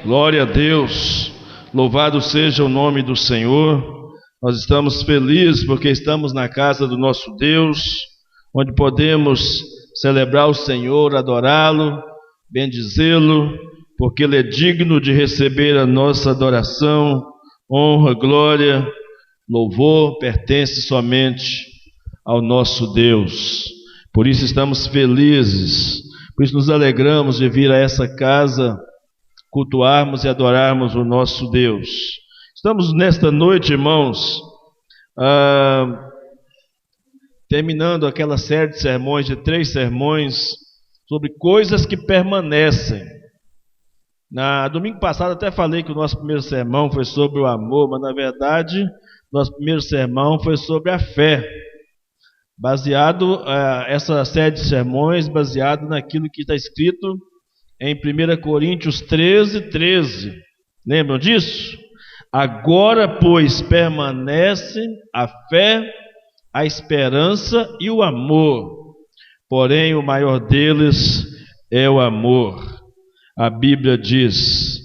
Glória a Deus, louvado seja o nome do Senhor. Nós estamos felizes porque estamos na casa do nosso Deus, onde podemos celebrar o Senhor, adorá-lo, bendizê-lo, porque Ele é digno de receber a nossa adoração, honra, glória, louvor, pertence somente ao nosso Deus. Por isso estamos felizes, por isso nos alegramos de vir a essa casa, cultuarmos e adorarmos o nosso Deus. Estamos nesta noite, irmãos, terminando aquela série de sermões, de 3 sermões, sobre coisas que permanecem. Na domingo passado até falei que o nosso primeiro sermão foi sobre o amor, mas na verdade, nosso primeiro sermão foi sobre a fé. Essa série de sermões, baseado naquilo que está escrito em 1 Coríntios 13:13. Lembram disso? Agora, pois, permanece a fé, a esperança e o amor. Porém, o maior deles é o amor. A Bíblia diz.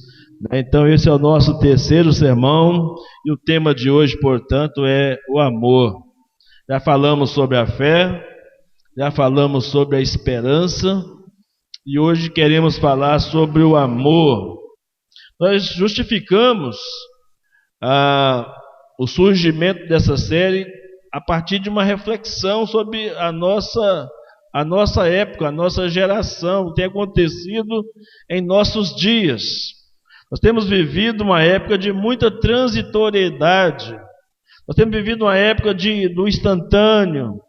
Então, esse é o nosso terceiro sermão. E o tema de hoje, portanto, é o amor. Já falamos sobre a fé, já falamos sobre a esperança. E hoje queremos falar sobre o amor. Nós justificamos o surgimento dessa série a partir de uma reflexão sobre a nossa época, a nossa geração, o que tem acontecido em nossos dias. Nós temos vivido uma época de muita transitoriedade. Nós temos vivido uma época do instantâneo.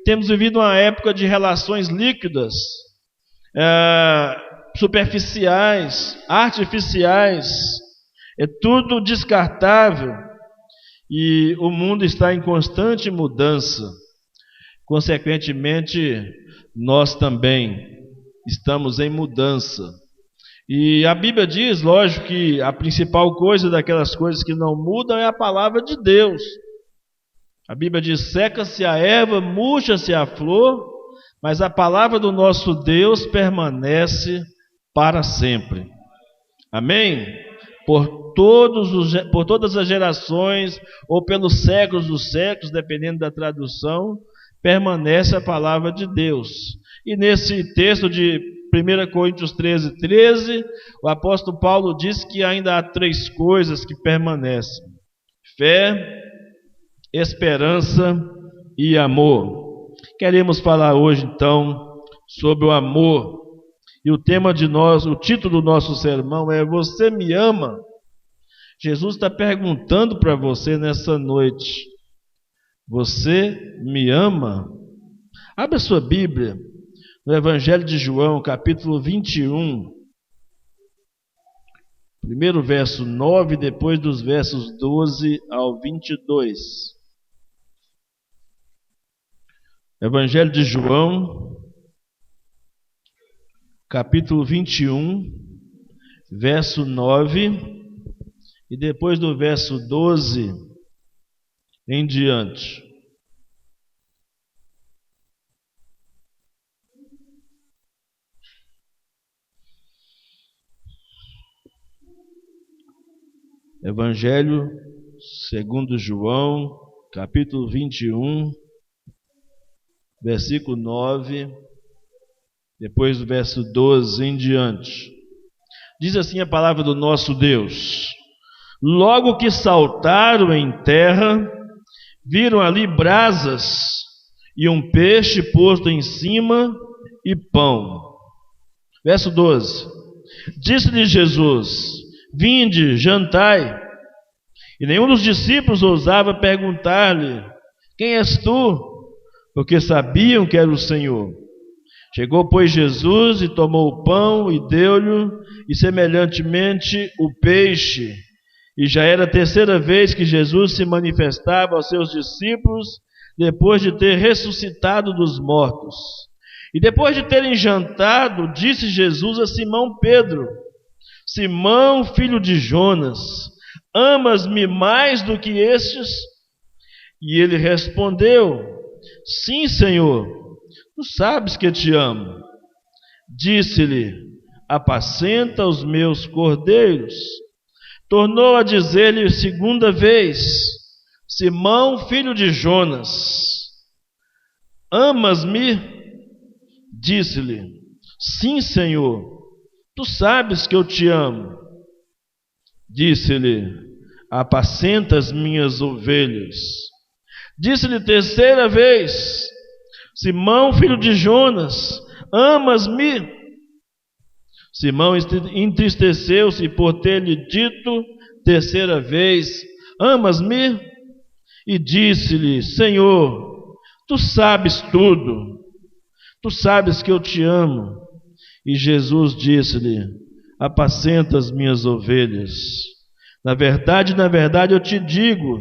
Temos vivido uma época de relações líquidas, superficiais, artificiais, é tudo descartável, e o mundo está em constante mudança. Consequentemente, nós também estamos em mudança. E a Bíblia diz, lógico, que a principal coisa daquelas coisas que não mudam é a palavra de Deus. A Bíblia diz: seca-se a erva, murcha-se a flor, mas a palavra do nosso Deus permanece para sempre. Amém? Por todas as gerações, ou pelos séculos dos séculos, dependendo da tradução, permanece a palavra de Deus. E nesse texto de 1 Coríntios 13:13, o apóstolo Paulo diz que ainda há 3 coisas que permanecem: fé, esperança e amor. Queremos falar hoje, então, sobre o amor. E o título do nosso sermão é: Você me ama? Jesus está perguntando para você nessa noite: você me ama? Abra sua Bíblia no Evangelho de João, capítulo 21. Primeiro verso 9, depois dos versos 12 ao 22. Evangelho de João, capítulo 21, verso 9, e depois do verso 12 em diante. Evangelho segundo João, capítulo 21, versículo 9, depois do verso 12 em diante. Diz assim a palavra do nosso Deus: Logo que saltaram em terra, viram ali brasas e um peixe posto em cima e pão. Verso 12. Disse-lhe Jesus: Vinde, jantai. E nenhum dos discípulos ousava perguntar-lhe: Quem és tu? Porque sabiam que era o Senhor. Chegou, pois, Jesus e tomou o pão e deu-lhe, e semelhantemente o peixe. E já era a 3ª vez que Jesus se manifestava aos seus discípulos, depois de ter ressuscitado dos mortos. E depois de terem jantado, disse Jesus a Simão Pedro: Simão, filho de Jonas, amas-me mais do que estes? E ele respondeu: Sim, Senhor, tu sabes que te amo. Disse-lhe: apacenta os meus cordeiros. Tornou a dizer-lhe segunda vez: Simão, filho de Jonas, amas-me? Disse-lhe: Sim, Senhor, tu sabes que eu te amo. Disse-lhe: Apacenta as minhas ovelhas. Disse-lhe terceira vez: Simão, filho de Jonas, amas-me? Simão entristeceu-se por ter-lhe dito terceira vez: Amas-me? E disse-lhe: Senhor, tu sabes tudo, tu sabes que eu te amo. E Jesus disse-lhe: Apacenta as minhas ovelhas. Na verdade, eu te digo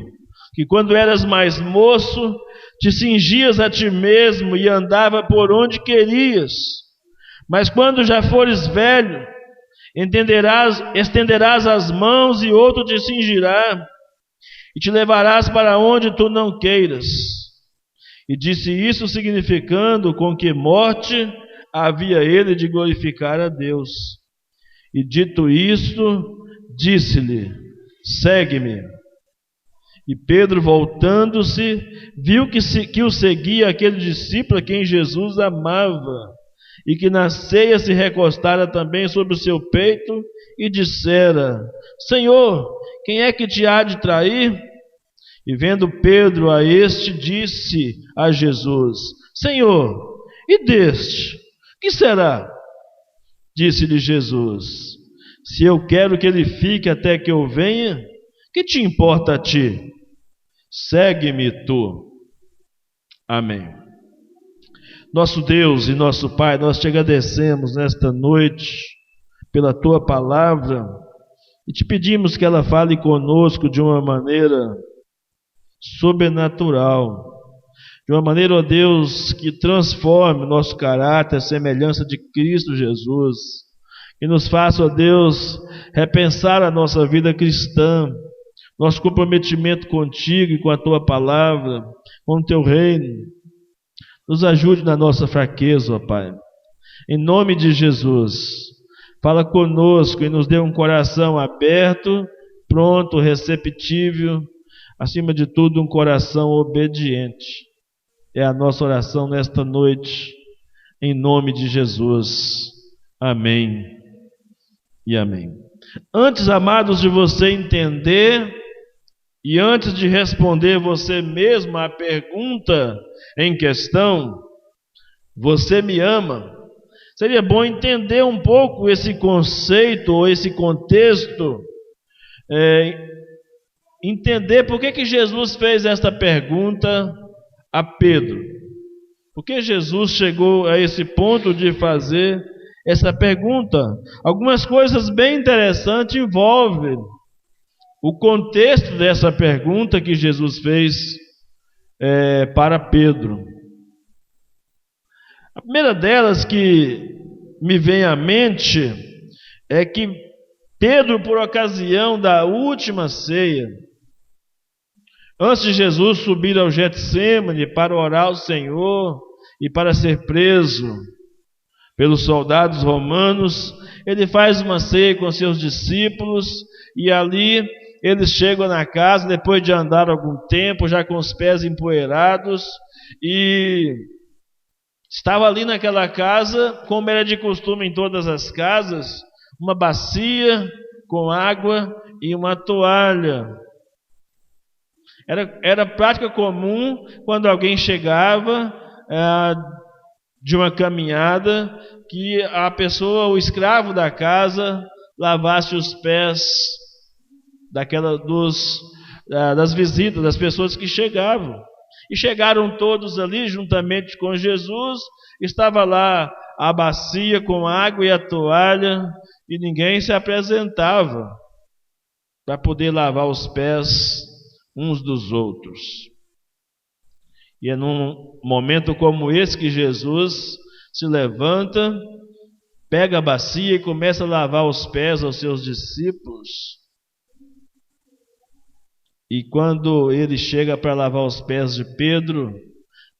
que quando eras mais moço, te cingias a ti mesmo e andava por onde querias. Mas quando já fores velho, estenderás as mãos e outro te cingirá e te levarás para onde tu não queiras. E disse isso significando com que morte havia ele de glorificar a Deus. E dito isto, disse-lhe: Segue-me. E Pedro, voltando-se, viu que o seguia aquele discípulo a quem Jesus amava, e que na ceia se recostara também sobre o seu peito, e dissera: Senhor, quem é que te há de trair? E vendo Pedro a este, disse a Jesus: Senhor, e deste, que será? Disse-lhe Jesus: Se eu quero que ele fique até que eu venha, que te importa a ti? Segue-me tu. Amém. Nosso Deus e nosso Pai, nós te agradecemos nesta noite pela tua palavra e te pedimos que ela fale conosco de uma maneira sobrenatural, de uma maneira, ó Deus, que transforme o nosso caráter à semelhança de Cristo Jesus, que nos faça, ó Deus, repensar a nossa vida cristã, nosso comprometimento contigo e com a tua palavra, com o teu reino. Nos ajude na nossa fraqueza, ó Pai. Em nome de Jesus, fala conosco e nos dê um coração aberto, pronto, receptível, acima de tudo, um coração obediente. É a nossa oração nesta noite, em nome de Jesus. Amém e amém. Antes, amados, de você entender e antes de responder você mesmo a pergunta em questão, você me ama? Seria bom entender um pouco esse conceito ou esse contexto, entender por que Jesus fez esta pergunta a Pedro. Por que Jesus chegou a esse ponto de fazer essa pergunta? Algumas coisas bem interessantes envolvem o contexto dessa pergunta que Jesus fez para Pedro. A primeira delas que me vem à mente é que Pedro, por ocasião da última ceia, antes de Jesus subir ao Getsêmani para orar ao Senhor e para ser preso pelos soldados romanos, ele faz uma ceia com seus discípulos e ali eles chegam na casa, depois de andar algum tempo, já com os pés empoeirados, e estava ali naquela casa, como era de costume em todas as casas, uma bacia com água e uma toalha. Era prática comum quando alguém chegava de uma caminhada, que a pessoa, o escravo da casa, lavasse os pés das visitas, das pessoas que chegavam. E chegaram todos ali juntamente com Jesus, estava lá a bacia com água e a toalha, e ninguém se apresentava para poder lavar os pés uns dos outros. E é num momento como esse que Jesus se levanta, pega a bacia e começa a lavar os pés aos seus discípulos. E quando ele chega para lavar os pés de Pedro,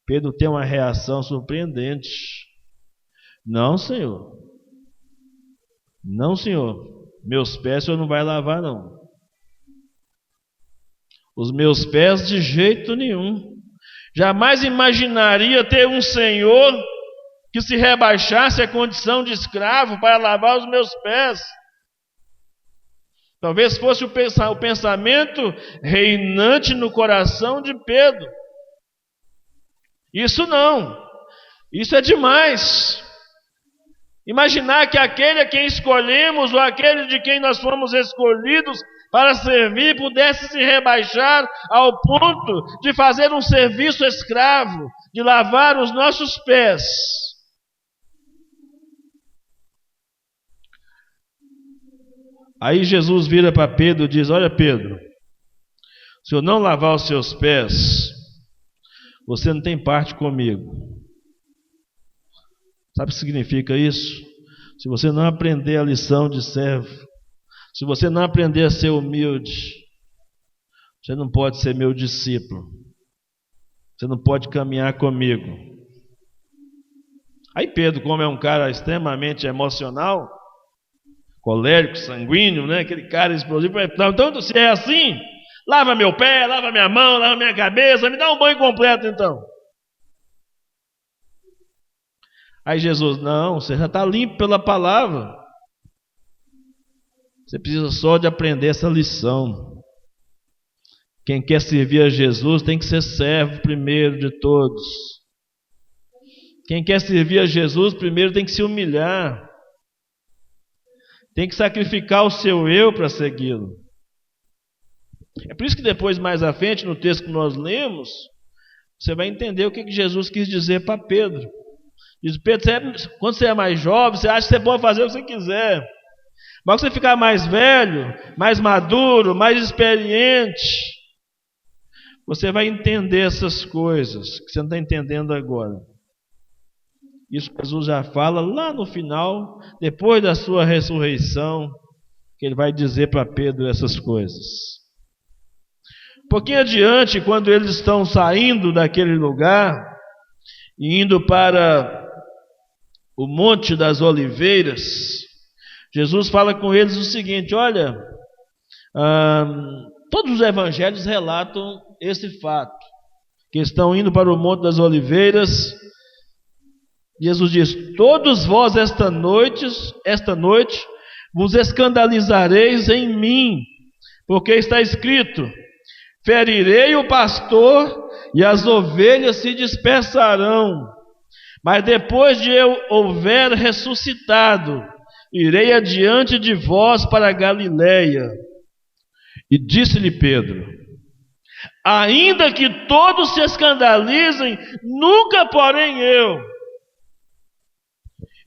Pedro tem uma reação surpreendente. Não, Senhor, Não, Senhor, meus pés o Senhor não vai lavar, não. Os meus pés de jeito nenhum. Jamais imaginaria ter um Senhor que se rebaixasse a condição de escravo para lavar os meus pés. Talvez fosse o pensamento reinante no coração de Pedro. Isso não. Isso é demais. Imaginar que aquele a quem escolhemos, ou aquele de quem nós fomos escolhidos para servir, pudesse se rebaixar ao ponto de fazer um serviço escravo, de lavar os nossos pés. Aí Jesus vira para Pedro e diz: olha, Pedro, se eu não lavar os seus pés, você não tem parte comigo. Sabe o que significa isso? Se você não aprender a lição de servo, se você não aprender a ser humilde, você não pode ser meu discípulo. Você não pode caminhar comigo. Aí Pedro, como é um cara extremamente emocional, colérico, sanguíneo, né? Aquele cara explosivo, então se é assim, lava meu pé, lava minha mão, lava minha cabeça, me dá um banho completo então. Aí Jesus: não, você já está limpo pela palavra. Você precisa só de aprender essa lição. Quem quer servir a Jesus tem que ser servo primeiro de todos. Quem quer servir a Jesus primeiro tem que se humilhar. Tem que sacrificar o seu eu para segui-lo. É por isso que depois, mais à frente, no texto que nós lemos, você vai entender o que Jesus quis dizer para Pedro. Diz: Pedro, quando você é mais jovem, você acha que você pode fazer o que você quiser. Mas quando você ficar mais velho, mais maduro, mais experiente, você vai entender essas coisas que você não está entendendo agora. Isso Jesus já fala lá no final, depois da sua ressurreição, que ele vai dizer para Pedro essas coisas. Um pouquinho adiante, quando eles estão saindo daquele lugar e indo para o Monte das Oliveiras, Jesus fala com eles o seguinte: olha, todos os evangelhos relatam esse fato, que estão indo para o Monte das Oliveiras. Jesus diz: todos vós esta noite vos escandalizareis em mim, porque está escrito: ferirei o pastor e as ovelhas se dispersarão. Mas depois de eu houver ressuscitado, irei adiante de vós para a Galileia. E disse-lhe Pedro: ainda que todos se escandalizem, nunca porém eu.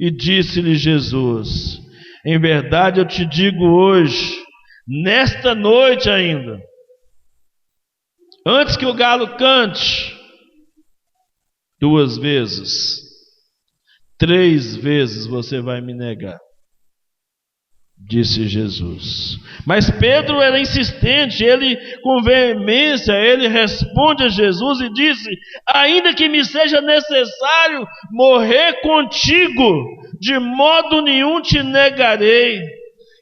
E disse-lhe Jesus: em verdade eu te digo hoje, nesta noite ainda, antes que o galo cante, 2 vezes, 3 vezes você vai me negar, disse Jesus. Mas Pedro era insistente, ele com veemência, ele responde a Jesus e disse: ainda que me seja necessário morrer contigo, de modo nenhum te negarei.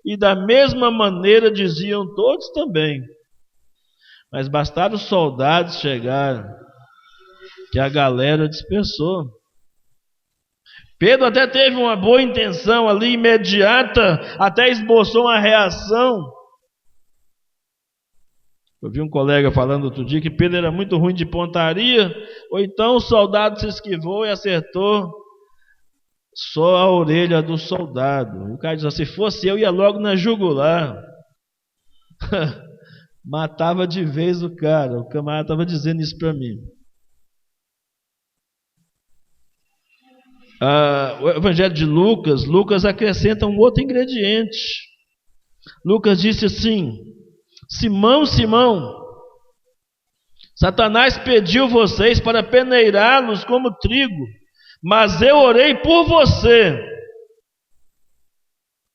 E da mesma maneira diziam todos também. Mas bastaram os soldados chegarem, que a galera dispersou. Pedro até teve uma boa intenção ali, imediata, até esboçou uma reação. Eu vi um colega falando outro dia que Pedro era muito ruim de pontaria, ou então o soldado se esquivou e acertou só a orelha do soldado. E o cara diz: se fosse eu, ia logo na jugular. Matava de vez o cara. O camarada estava dizendo isso para mim. O Evangelho de Lucas acrescenta um outro ingrediente. Lucas disse assim: Simão, Simão, Satanás pediu vocês para peneirá-los como trigo, mas eu orei por você,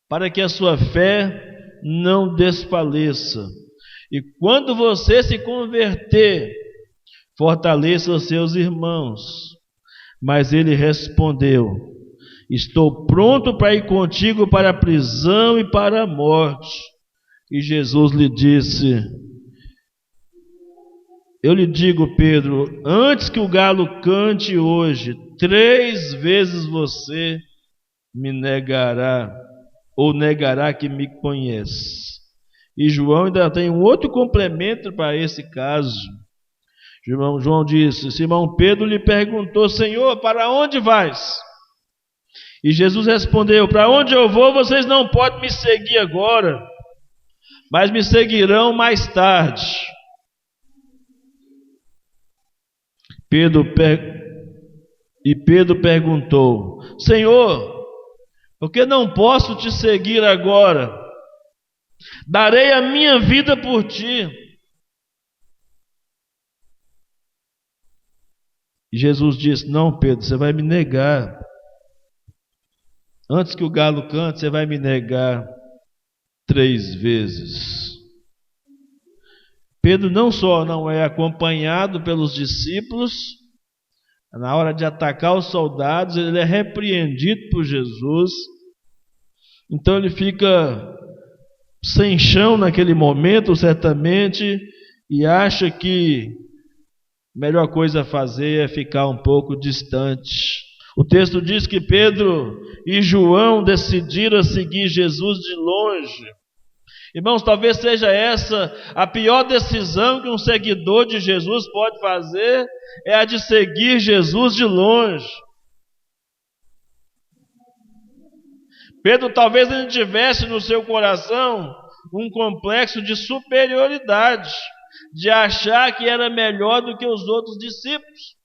para que a sua fé não desfaleça. E quando você se converter, fortaleça os seus irmãos. Mas ele respondeu: Estou pronto para ir contigo para a prisão e para a morte. E Jesus lhe disse: eu lhe digo, Pedro, antes que o galo cante hoje, 3 vezes você me negará, ou negará que me conhece. E João ainda tem um outro complemento para esse caso. João disse: Simão Pedro lhe perguntou: Senhor, para onde vais? E Jesus respondeu: para onde eu vou, vocês não podem me seguir agora, mas me seguirão mais tarde. Pedro perguntou: Senhor, por que não posso te seguir agora? Darei a minha vida por ti. E Jesus disse: não, Pedro, você vai me negar. Antes que o galo cante, você vai me negar 3 vezes. Pedro não só não é acompanhado pelos discípulos, na hora de atacar os soldados, ele é repreendido por Jesus. Então ele fica sem chão naquele momento, certamente, e acha que a melhor coisa a fazer é ficar um pouco distante. O texto diz que Pedro e João decidiram seguir Jesus de longe. Irmãos, talvez seja essa a pior decisão que um seguidor de Jesus pode fazer, é a de seguir Jesus de longe. Pedro talvez ele tivesse no seu coração um complexo de superioridade, de achar que era melhor do que os outros discípulos.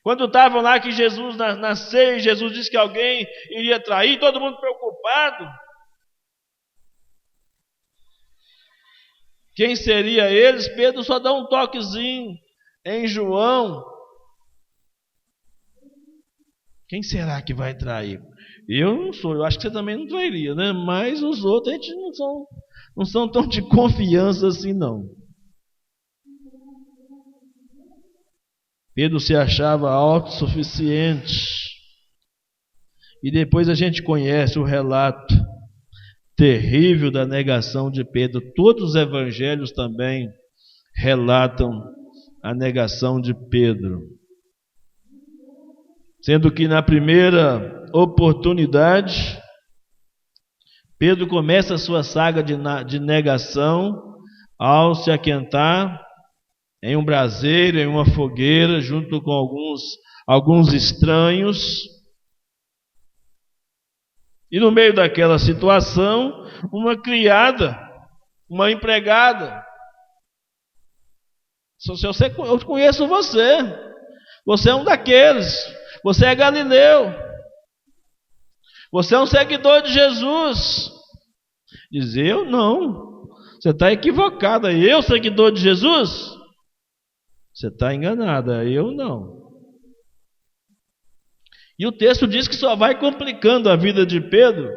Quando estavam lá que Jesus na ceia, Jesus disse que alguém iria trair, todo mundo preocupado. Quem seria eles? Pedro só dá um toquezinho em João. Quem será que vai trair? Eu não sou, eu acho que você também não trairia, né? Mas os outros a gente não são tão de confiança assim, não. Pedro se achava autossuficiente. E depois a gente conhece o relato terrível da negação de Pedro. Todos os evangelhos também relatam a negação de Pedro. Sendo que na primeira oportunidade, Pedro começa a sua saga de negação ao se aquentar em um braseiro, em uma fogueira, junto com alguns estranhos. E no meio daquela situação, uma criada, uma empregada. Eu conheço você. Você é um daqueles. Você é galileu. Você é um seguidor de Jesus. Diz: eu não. Você está equivocada. Eu, seguidor de Jesus? Você está enganada. Eu não. E o texto diz que só vai complicando a vida de Pedro.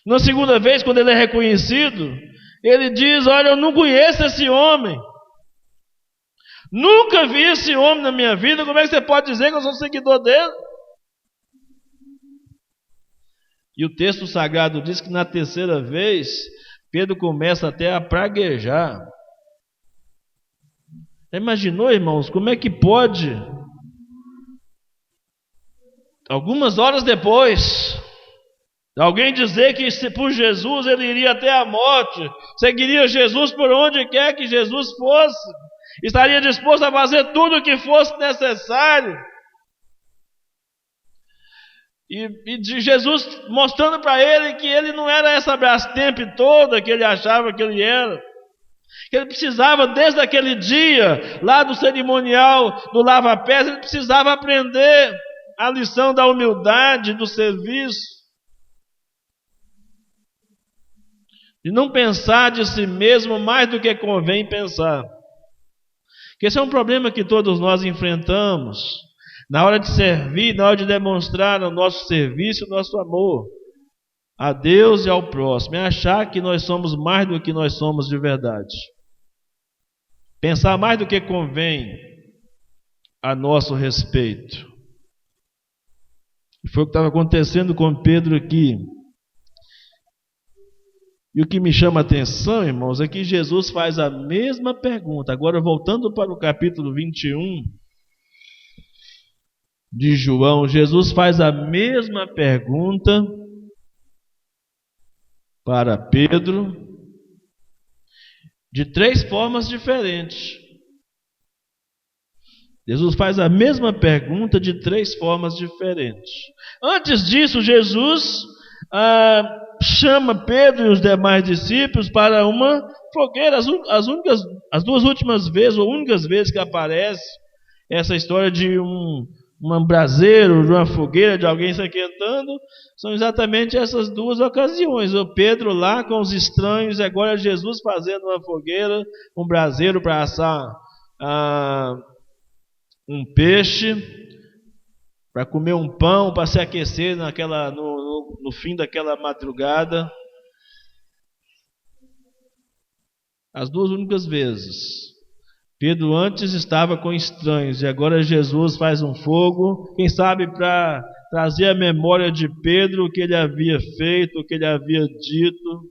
Na segunda vez, quando ele é reconhecido, ele diz: olha, eu não conheço esse homem. Nunca vi esse homem na minha vida. Como é que você pode dizer que eu sou seguidor dele? E o texto sagrado diz que na terceira vez, Pedro começa até a praguejar. Imaginou, irmãos, como é que pode? Algumas horas depois, alguém dizer que por Jesus ele iria até a morte, seguiria Jesus por onde quer que Jesus fosse, estaria disposto a fazer tudo o que fosse necessário. E de Jesus mostrando para ele que ele não era essa Brastemp toda que ele achava que ele era. Que ele precisava, desde aquele dia, lá do cerimonial do lava-pés, ele precisava aprender a lição da humildade, do serviço. De não pensar de si mesmo mais do que convém pensar. Que esse é um problema que todos nós enfrentamos na hora de servir, na hora de demonstrar o nosso serviço, o nosso amor a Deus e ao próximo. É achar que nós somos mais do que nós somos de verdade. Pensar mais do que convém a nosso respeito. Foi o que estava acontecendo com Pedro aqui. E o que me chama a atenção, irmãos, é que Jesus faz a mesma pergunta. Agora, voltando para o capítulo 21 de João, Jesus faz a mesma pergunta para Pedro, de 3 formas diferentes. Jesus faz a mesma pergunta de 3 formas diferentes. Antes disso, Jesus chama Pedro e os demais discípulos para uma fogueira. As 2 últimas vezes, ou únicas vezes que aparece essa história de um braseiro, de uma fogueira, de alguém se aquentando, são exatamente essas 2 ocasiões. O Pedro lá com os estranhos, e agora Jesus fazendo uma fogueira, um braseiro para assar um peixe, para comer um pão, para se aquecer no fim daquela madrugada. As 2 únicas vezes. Pedro antes estava com estranhos e agora Jesus faz um fogo, quem sabe para trazer à memória de Pedro o que ele havia feito, o que ele havia dito.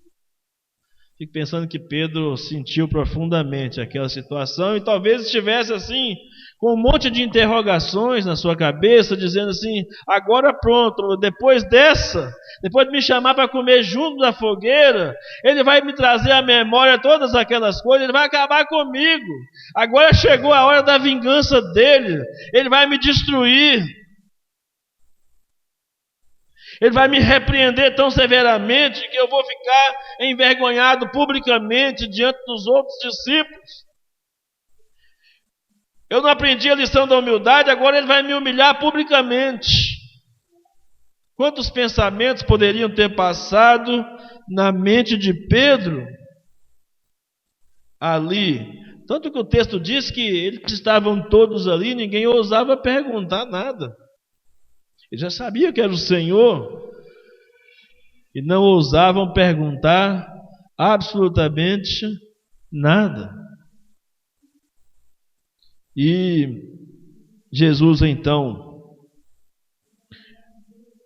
Fico pensando que Pedro sentiu profundamente aquela situação e talvez estivesse assim, com um monte de interrogações na sua cabeça, dizendo assim: agora pronto, depois de me chamar para comer junto da fogueira, ele vai me trazer à memória todas aquelas coisas, ele vai acabar comigo. Agora chegou a hora da vingança dele, ele vai me destruir. Ele vai me repreender tão severamente que eu vou ficar envergonhado publicamente diante dos outros discípulos. Eu não aprendi a lição da humildade, agora ele vai me humilhar publicamente. Quantos pensamentos poderiam ter passado na mente de Pedro ali? Tanto que o texto diz que eles estavam todos ali, ninguém ousava perguntar nada. Eles já sabiam que era o Senhor e não ousavam perguntar absolutamente nada. E Jesus então,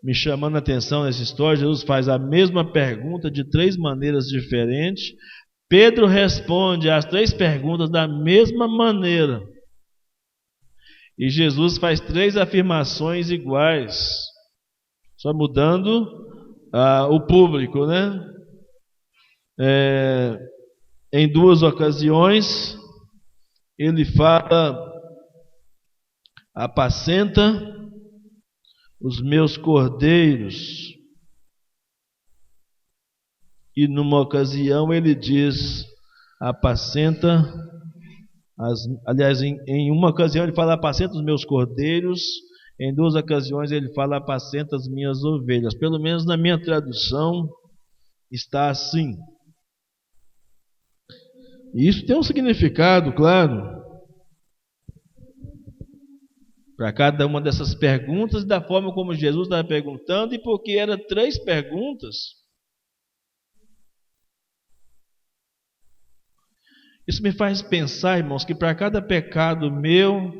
me chamando a atenção nessa história, Jesus faz a mesma pergunta de 3 maneiras diferentes. Pedro responde às 3 perguntas da mesma maneira. E Jesus faz 3 afirmações iguais, só mudando o público, né? Em 2 ocasiões, ele fala: apacenta os meus cordeiros. E numa ocasião ele diz: apacenta em uma ocasião ele fala: apacenta os meus cordeiros. Em 2 ocasiões ele fala: apacenta as minhas ovelhas. Pelo menos na minha tradução está assim. E isso tem um significado, claro, para cada uma dessas perguntas, da forma como Jesus estava perguntando, e porque eram 3 perguntas. Isso me faz pensar, irmãos, que para cada pecado meu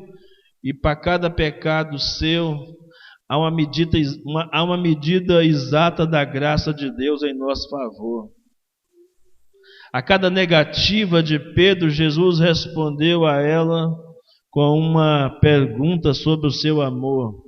e para cada pecado seu, há uma medida exata da graça de Deus em nosso favor. A cada negativa de Pedro, Jesus respondeu a ela com uma pergunta sobre o seu amor.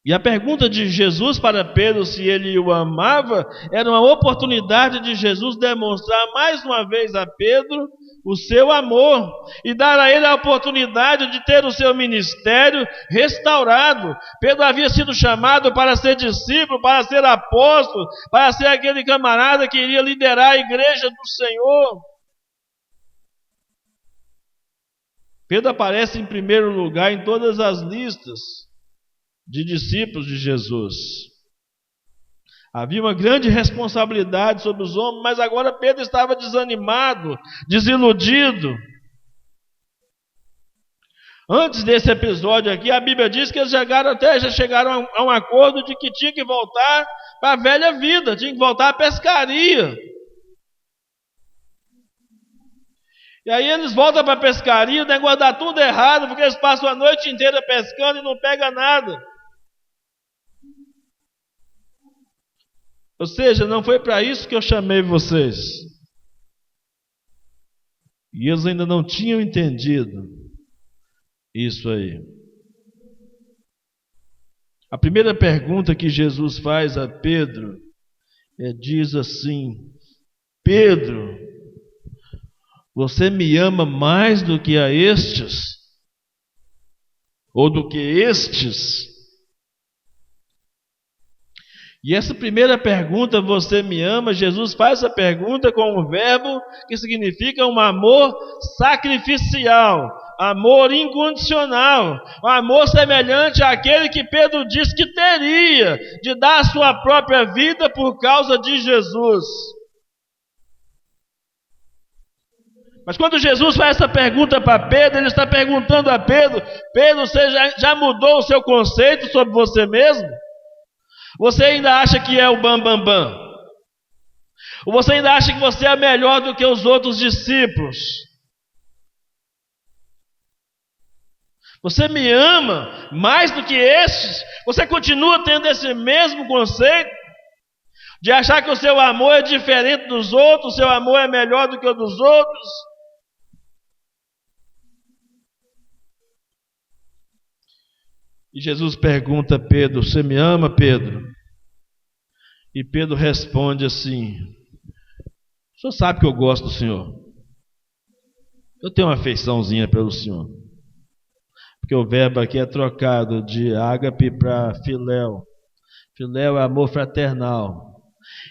E a pergunta de Jesus para Pedro, se ele o amava, era uma oportunidade de Jesus demonstrar mais uma vez a Pedro o seu amor e dar a ele a oportunidade de ter o seu ministério restaurado. Pedro havia sido chamado para ser discípulo, para ser apóstolo, para ser aquele camarada que iria liderar a igreja do Senhor. Pedro aparece em primeiro lugar em todas as listas de discípulos de Jesus. Havia uma grande responsabilidade sobre os homens, mas agora Pedro estava desanimado, desiludido. Antes desse episódio aqui, a Bíblia diz que eles já chegaram a um acordo de que tinha que voltar para a velha vida, tinha que voltar à pescaria. E aí eles voltam para a pescaria, o negócio dá tudo errado, porque eles passam a noite inteira pescando e não pegam nada. Ou seja, não foi para isso que eu chamei vocês. E eles ainda não tinham entendido isso aí. A primeira pergunta que Jesus faz a Pedro diz assim: Pedro, você me ama mais do que a estes? Ou do que estes? E essa primeira pergunta, você me ama, Jesus faz essa pergunta com um verbo que significa um amor sacrificial, amor incondicional, um amor semelhante àquele que Pedro disse que teria, de dar a sua própria vida por causa de Jesus. Mas quando Jesus faz essa pergunta para Pedro, ele está perguntando a Pedro: Pedro, você já mudou o seu conceito sobre você mesmo? Você ainda acha que é o bambambam? Bam, bam? Ou você ainda acha que você é melhor do que os outros discípulos? Você me ama mais do que estes? Você continua tendo esse mesmo conceito? De achar que o seu amor é diferente dos outros, o seu amor é melhor do que o dos outros? E Jesus pergunta a Pedro: você me ama, Pedro? E Pedro responde assim: o senhor sabe que eu gosto do senhor. Eu tenho uma afeiçãozinha pelo senhor. Porque o verbo aqui é trocado de ágape para filéu. Filéu é amor fraternal.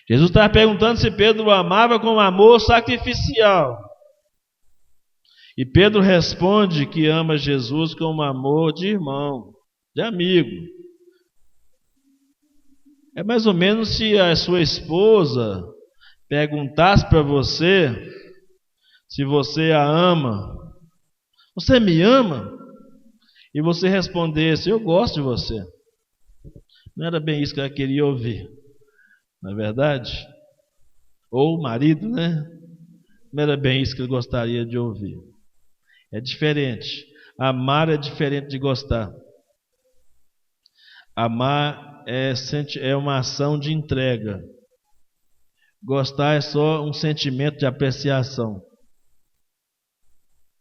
Jesus estava perguntando se Pedro o amava com amor sacrificial. E Pedro responde que ama Jesus com um amor de irmão, de amigo. É mais ou menos se a sua esposa perguntasse para você se você a ama. Você me ama? E você respondesse: eu gosto de você. Não era bem isso que ela queria ouvir, não é verdade? Ou o marido, né? Não era bem isso que ele gostaria de ouvir. É diferente. Amar é diferente de gostar. Amar é uma ação de entrega. Gostar é só um sentimento de apreciação.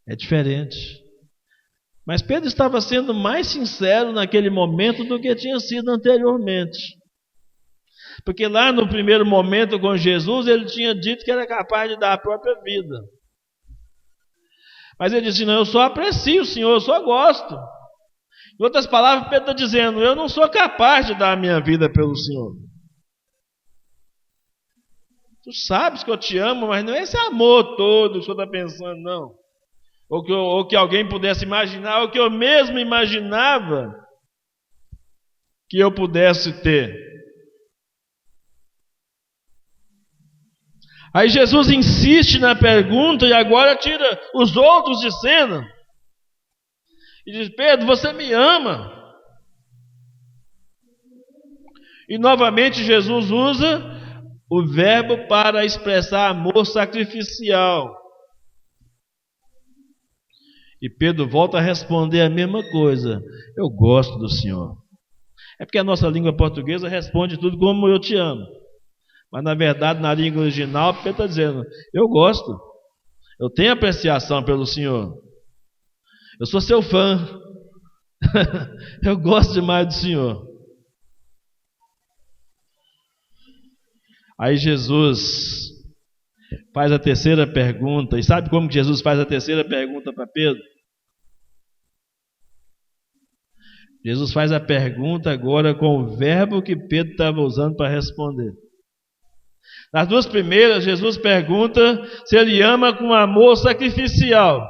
É diferente. Mas Pedro estava sendo mais sincero naquele momento do que tinha sido anteriormente. Porque lá no primeiro momento com Jesus, ele tinha dito que era capaz de dar a própria vida. Mas ele disse: não, eu só aprecio o Senhor, eu só gosto. Em outras palavras, Pedro está dizendo: eu não sou capaz de dar a minha vida pelo Senhor. Tu sabes que eu te amo, mas não é esse amor todo que o Senhor está pensando, não. Ou que alguém pudesse imaginar, ou que eu mesmo imaginava que eu pudesse ter. Aí Jesus insiste na pergunta e agora tira os outros de cena. E diz: Pedro, você me ama? E novamente Jesus usa o verbo para expressar amor sacrificial. E Pedro volta a responder a mesma coisa: eu gosto do Senhor. É porque a nossa língua portuguesa responde tudo como eu te amo. Mas na verdade, na língua original, Pedro está dizendo: eu gosto. Eu tenho apreciação pelo Senhor. Eu sou seu fã. Eu gosto demais do Senhor. Aí Jesus faz a terceira pergunta. E sabe como que Jesus faz a terceira pergunta para Pedro? Jesus faz a pergunta agora com o verbo que Pedro estava usando para responder. Nas duas primeiras, Jesus pergunta se ele ama com amor sacrificial.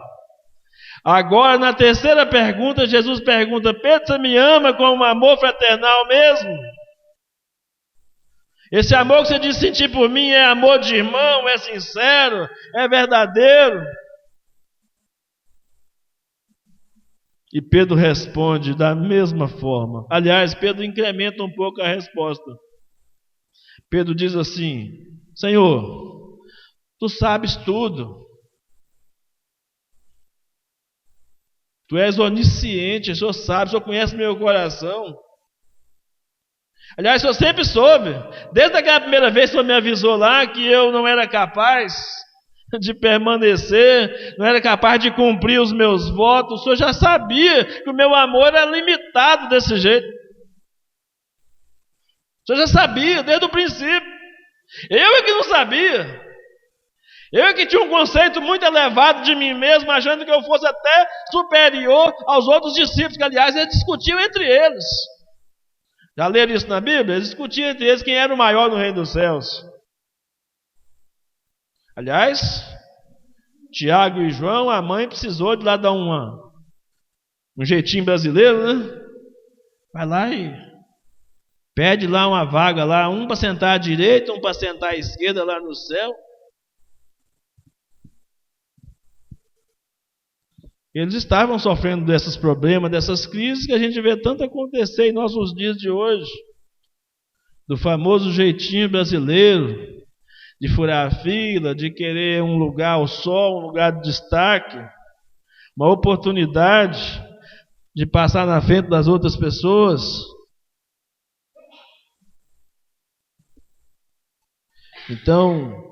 Agora, na terceira pergunta, Jesus pergunta: Pedro, você me ama com um amor fraternal mesmo? Esse amor que você diz sentir por mim é amor de irmão, é sincero, é verdadeiro? E Pedro responde da mesma forma. Aliás, Pedro incrementa um pouco a resposta. Pedro diz assim: Senhor, tu sabes tudo. Tu és onisciente, o Senhor sabe, o Senhor conhece meu coração. Aliás, eu sempre soube, desde aquela primeira vez que o Senhor me avisou lá, que eu não era capaz de permanecer, não era capaz de cumprir os meus votos. O Senhor já sabia que o meu amor era limitado desse jeito. O Senhor já sabia desde o princípio. Eu é que não sabia. Eu é que tinha um conceito muito elevado de mim mesmo, achando que eu fosse até superior aos outros discípulos, que aliás eles discutiam entre eles. Já leram isso na Bíblia? Eles discutiam entre eles quem era o maior no reino dos céus. Aliás, Tiago e João, a mãe precisou de lá dar um jeitinho brasileiro, né? Vai lá e pede lá uma vaga lá, um para sentar à direita, um para sentar à esquerda lá no céu. Eles estavam sofrendo desses problemas, dessas crises que a gente vê tanto acontecer em nossos dias de hoje. Do famoso jeitinho brasileiro, de furar a fila, de querer um lugar ao sol, um lugar de destaque, uma oportunidade de passar na frente das outras pessoas. Então,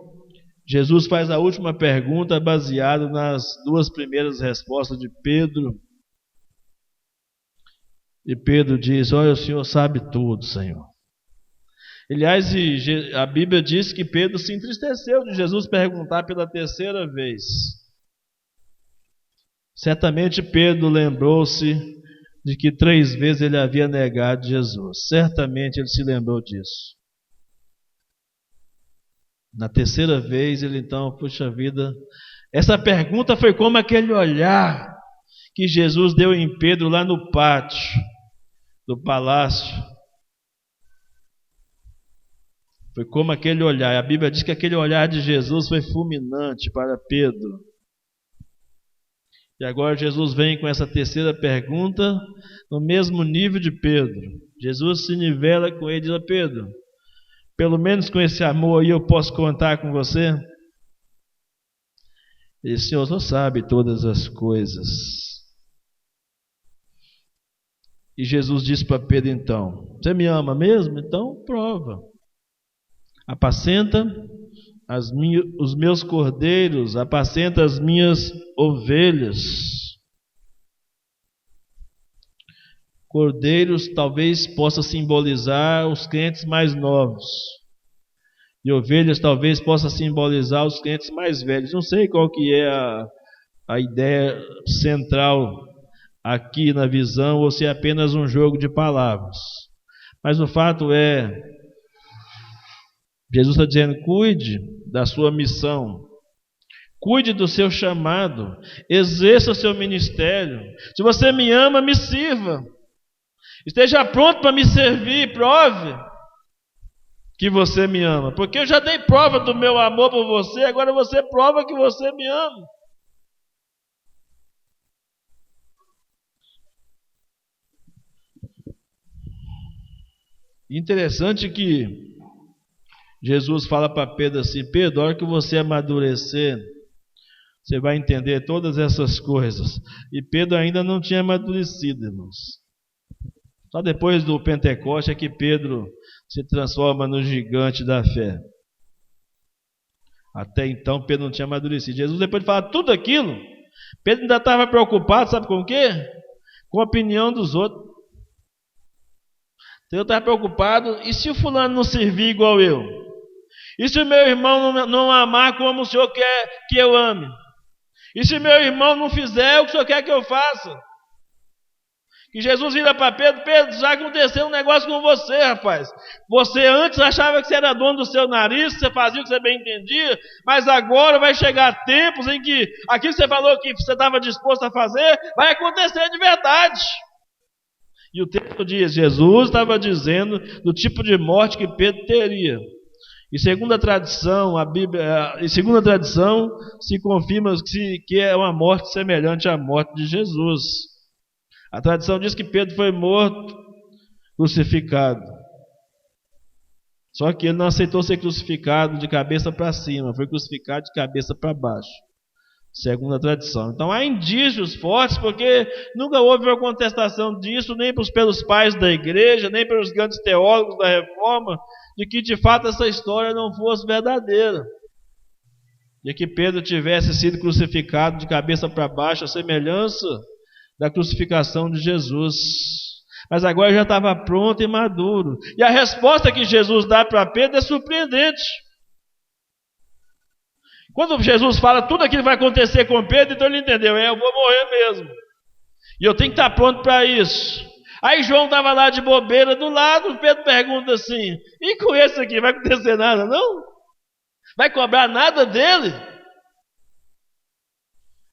Jesus faz a última pergunta baseado nas duas primeiras respostas de Pedro. E Pedro diz: olha, o Senhor sabe tudo, Senhor. Aliás, a Bíblia diz que Pedro se entristeceu de Jesus perguntar pela terceira vez. Certamente Pedro lembrou-se de que 3 vezes ele havia negado Jesus. Certamente ele se lembrou disso. Na terceira vez ele então, puxa vida, essa pergunta foi como aquele olhar que Jesus deu em Pedro lá no pátio do palácio. Foi como aquele olhar. A Bíblia diz que aquele olhar de Jesus foi fulminante para Pedro. E agora Jesus vem com essa terceira pergunta no mesmo nível de Pedro. Jesus se nivela com ele e diz: Pedro, pelo menos com esse amor aí eu posso contar com você? Ele diz: Senhor, sabe todas as coisas. E Jesus disse para Pedro então: você me ama mesmo? Então prova. Apacenta os meus cordeiros, apacenta as minhas ovelhas. Cordeiros talvez possa simbolizar os crentes mais novos. E ovelhas talvez possa simbolizar os crentes mais velhos. Não sei qual que é a ideia central aqui na visão, ou se é apenas um jogo de palavras. Mas o fato é, Jesus está dizendo: cuide da sua missão. Cuide do seu chamado. Exerça o seu ministério. Se você me ama, me sirva. Esteja pronto para me servir, prove que você me ama. Porque eu já dei prova do meu amor por você, agora você prova que você me ama. Interessante que Jesus fala para Pedro assim: Pedro, a hora que você amadurecer, você vai entender todas essas coisas. E Pedro ainda não tinha amadurecido, irmãos. Só depois do Pentecoste é que Pedro se transforma no gigante da fé. Até então Pedro não tinha amadurecido. Jesus, depois de falar tudo aquilo, Pedro ainda estava preocupado, sabe com o quê? Com a opinião dos outros. Então eu estava preocupado: e se o fulano não servir igual eu? E se o meu irmão não amar como o Senhor quer que eu ame? E se meu irmão não fizer o que o Senhor quer que eu faça? Que Jesus vira para Pedro: Pedro, já aconteceu um negócio com você, rapaz. Você antes achava que você era dono do seu nariz, que você fazia o que você bem entendia, mas agora vai chegar tempos em que aquilo que você falou que você estava disposto a fazer, vai acontecer de verdade. E o texto diz: Jesus estava dizendo do tipo de morte que Pedro teria. E segundo a tradição, se confirma que é uma morte semelhante à morte de Jesus. A tradição diz que Pedro foi morto, crucificado. Só que ele não aceitou ser crucificado de cabeça para cima, foi crucificado de cabeça para baixo. segundo a tradição. Então há indícios fortes, porque nunca houve uma contestação disso, nem pelos pais da igreja, nem pelos grandes teólogos da Reforma, de que de fato essa história não fosse verdadeira, de que Pedro tivesse sido crucificado de cabeça para baixo, a semelhança da crucificação de Jesus. Mas agora já estava pronto e maduro. E a resposta que Jesus dá para Pedro é surpreendente. Quando Jesus fala tudo aquilo que vai acontecer com Pedro, então ele entendeu, eu vou morrer mesmo. E eu tenho que estar pronto para isso. Aí João estava lá de bobeira do lado, Pedro pergunta assim, e com esse aqui, vai acontecer nada não? Vai cobrar nada dele?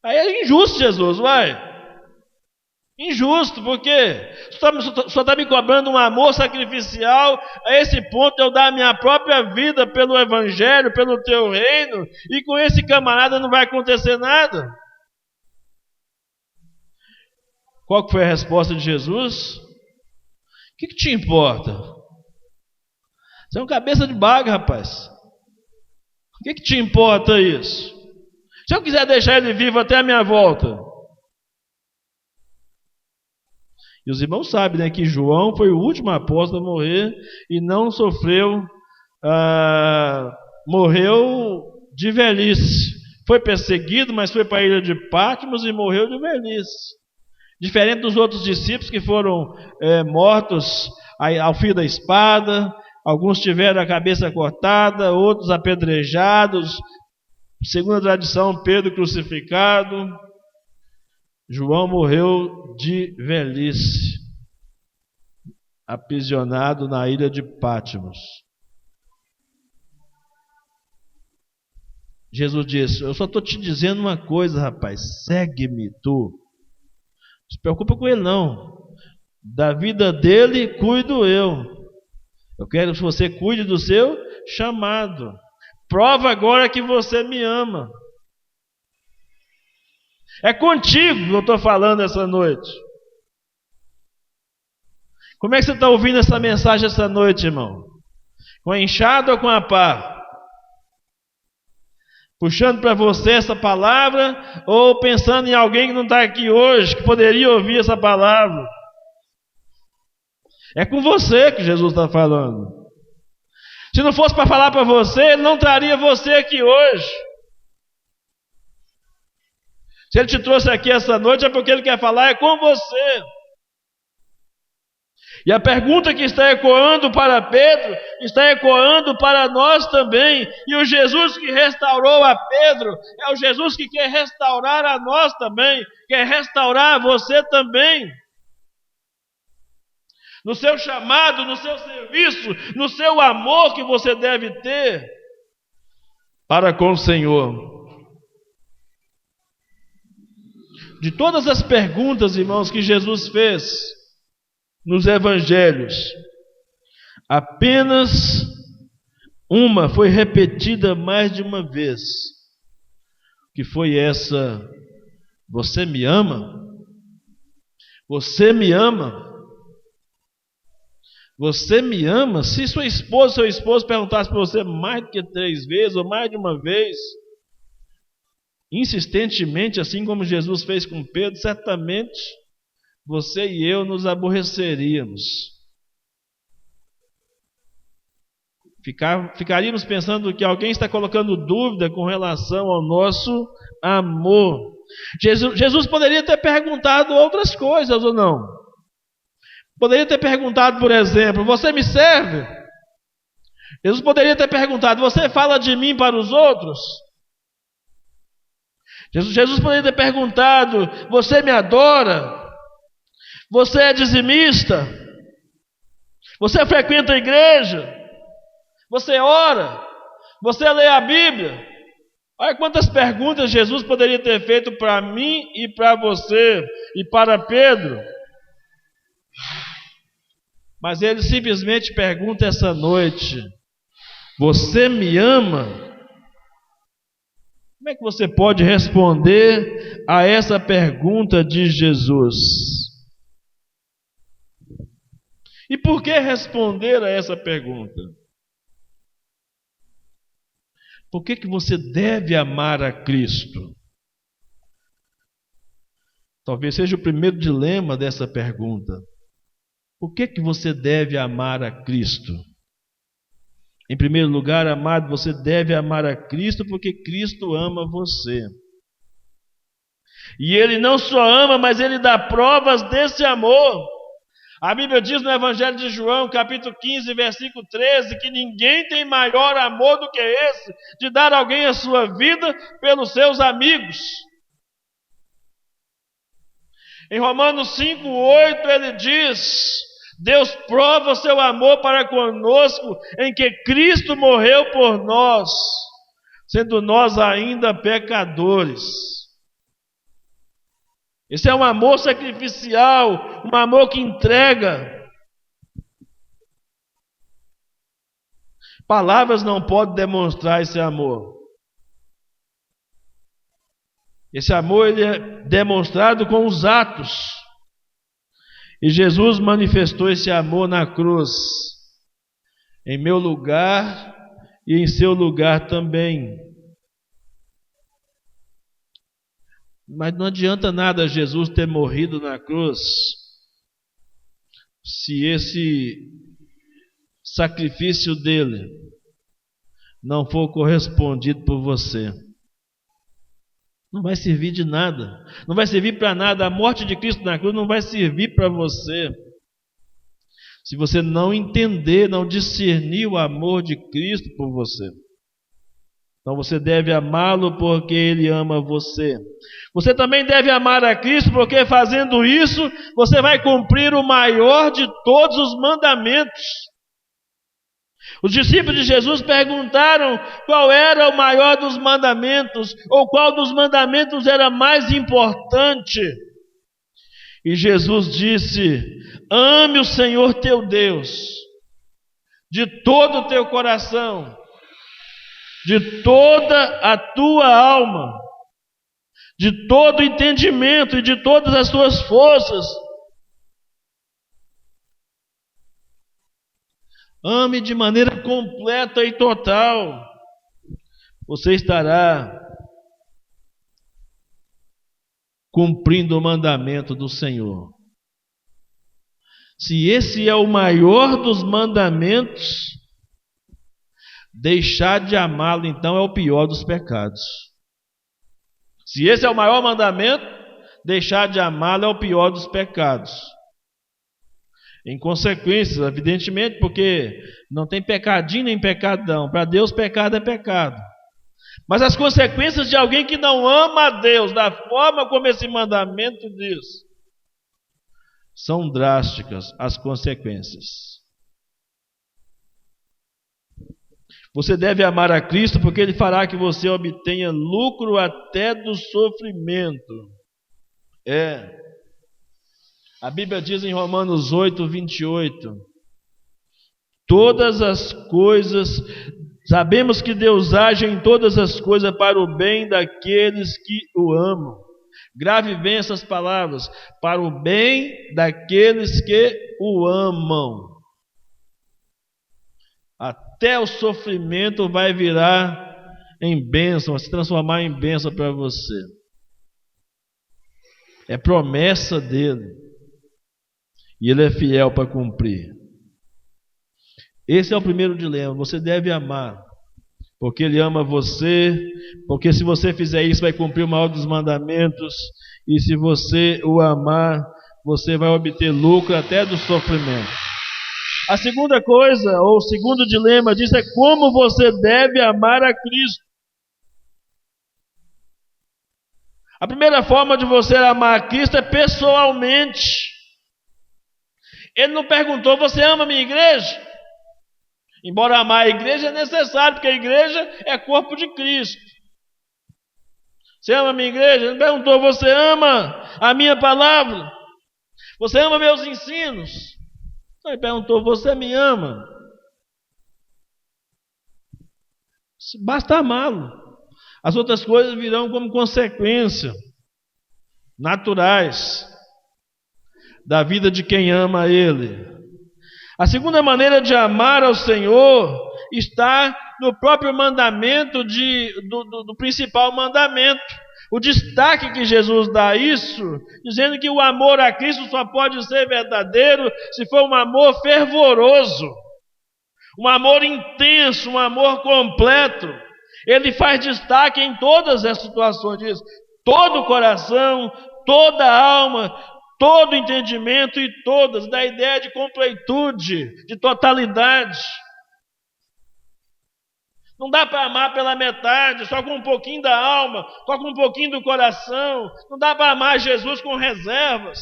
Aí é injusto Jesus, vai. Injusto, porque só está me cobrando um amor sacrificial a esse ponto de eu dar a minha própria vida pelo Evangelho, pelo teu reino, e com esse camarada não vai acontecer nada. Qual que foi a resposta de Jesus? O que te importa? Você é um cabeça de baga, rapaz. O que te importa isso? Se eu quiser deixar ele vivo até a minha volta. E os irmãos sabem, né, que João foi o último apóstolo a morrer e não sofreu, morreu de velhice. Foi perseguido, mas foi para a ilha de Patmos e morreu de velhice. Diferente dos outros discípulos que foram mortos ao fio da espada, alguns tiveram a cabeça cortada, outros apedrejados, segundo a tradição, Pedro crucificado. João morreu de velhice, aprisionado na ilha de Patmos. Jesus disse, eu só estou te dizendo uma coisa, rapaz, segue-me tu. Não se preocupa com ele não, da vida dele cuido eu. Eu quero que você cuide do seu chamado. Prova agora que você me ama. É contigo que eu estou falando essa noite. Como é que você está ouvindo essa mensagem essa noite, irmão? Com a enxada ou com a pá? Puxando para você essa palavra ou pensando em alguém que não está aqui hoje, que poderia ouvir essa palavra? É com você que Jesus está falando. Se não fosse para falar para você, ele não traria você aqui hoje. Se ele te trouxe aqui essa noite, é porque ele quer falar com você. E a pergunta que está ecoando para Pedro, está ecoando para nós também. E o Jesus que restaurou a Pedro, é o Jesus que quer restaurar a nós também, quer restaurar você também. No seu chamado, no seu serviço, no seu amor que você deve ter para com o Senhor. De todas as perguntas, irmãos, que Jesus fez nos evangelhos, apenas uma foi repetida mais de uma vez, que foi essa: você me ama? Você me ama? Você me ama? Se sua esposa, seu esposo perguntasse para você mais do que 3 vezes ou mais de uma vez, insistentemente, assim como Jesus fez com Pedro, certamente você e eu nos aborreceríamos. Ficaríamos pensando que alguém está colocando dúvida com relação ao nosso amor. Jesus poderia ter perguntado outras coisas ou não? Poderia ter perguntado, por exemplo, você me serve? Jesus poderia ter perguntado, você fala de mim para os outros? Jesus poderia ter perguntado, você me adora? Você é dizimista? Você frequenta a igreja? Você ora? Você lê a Bíblia? Olha quantas perguntas Jesus poderia ter feito para mim e para você e para Pedro. Mas ele simplesmente pergunta essa noite: você me ama? Como é que você pode responder a essa pergunta de Jesus? E por que responder a essa pergunta? Por que você deve amar a Cristo? Talvez seja o primeiro dilema dessa pergunta. Por que você deve amar a Cristo? Em primeiro lugar, amado, você deve amar a Cristo porque Cristo ama você. E Ele não só ama, mas Ele dá provas desse amor. A Bíblia diz no Evangelho de João, capítulo 15, versículo 13, que ninguém tem maior amor do que esse, de dar alguém a sua vida pelos seus amigos. Em Romanos 5, 8, ele diz: Deus prova o seu amor para conosco em que Cristo morreu por nós, sendo nós ainda pecadores. Esse é um amor sacrificial, um amor que entrega. Palavras não podem demonstrar esse amor. Esse amor ele é demonstrado com os atos. E Jesus manifestou esse amor na cruz, em meu lugar e em seu lugar também. Mas não adianta nada Jesus ter morrido na cruz, se esse sacrifício dele não for correspondido por você. Não vai servir de nada. Não vai servir para nada. A morte de Cristo na cruz não vai servir para você. Se você não entender, não discernir o amor de Cristo por você. Então você deve amá-lo porque Ele ama você. Você também deve amar a Cristo porque fazendo isso, você vai cumprir o maior de todos os mandamentos. Os discípulos de Jesus perguntaram qual era o maior dos mandamentos, ou qual dos mandamentos era mais importante. E Jesus disse: ame o Senhor teu Deus, de todo o teu coração, de toda a tua alma, de todo o entendimento e de todas as tuas forças. Ame de maneira completa e total. Você estará cumprindo o mandamento do Senhor. Se esse é o maior dos mandamentos, deixar de amá-lo então é o pior dos pecados. Se esse é o maior mandamento, deixar de amá-lo é o pior dos pecados. Em consequência, evidentemente, porque não tem pecadinho nem pecadão. Para Deus, pecado é pecado. Mas as consequências de alguém que não ama a Deus da forma como esse mandamento diz, são drásticas as consequências. Você deve amar a Cristo porque Ele fará que você obtenha lucro até do sofrimento. A Bíblia diz em Romanos 8, 28, todas as coisas, sabemos que Deus age em todas as coisas para o bem daqueles que o amam. Grave bem essas palavras, para o bem daqueles que o amam. Até o sofrimento vai virar em bênção, vai se transformar em bênção para você. É promessa dele. E Ele é fiel para cumprir. Esse é o primeiro dilema. Você deve amar, porque Ele ama você, porque se você fizer isso, vai cumprir o maior dos mandamentos, e se você o amar, você vai obter lucro até do sofrimento. A segunda coisa, ou o segundo dilema, diz é como você deve amar a Cristo. A primeira forma de você amar a Cristo é pessoalmente. Ele não perguntou, você ama a minha igreja? Embora amar a igreja é necessário, porque a igreja é corpo de Cristo. Você ama a minha igreja? Ele perguntou, você ama a minha palavra? Você ama meus ensinos? Ele perguntou, você me ama? Basta amá-lo. As outras coisas virão como consequência, naturais, da vida de quem ama Ele. A segunda maneira de amar ao Senhor está no próprio mandamento do principal mandamento. O destaque que Jesus dá a isso, dizendo que o amor a Cristo só pode ser verdadeiro se for um amor fervoroso, um amor intenso, um amor completo. Ele faz destaque em todas as situações, diz, todo o coração, toda a alma, todo o entendimento e todas, da ideia de completude, de totalidade. Não dá para amar pela metade, só com um pouquinho da alma, só com um pouquinho do coração. Não dá para amar Jesus com reservas.